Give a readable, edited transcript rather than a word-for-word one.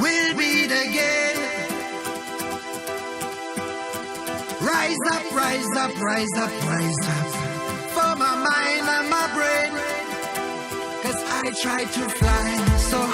we'll beat again. Rise up, rise up, rise up, rise up, for my mind and my brain. 'Cause I try to fly so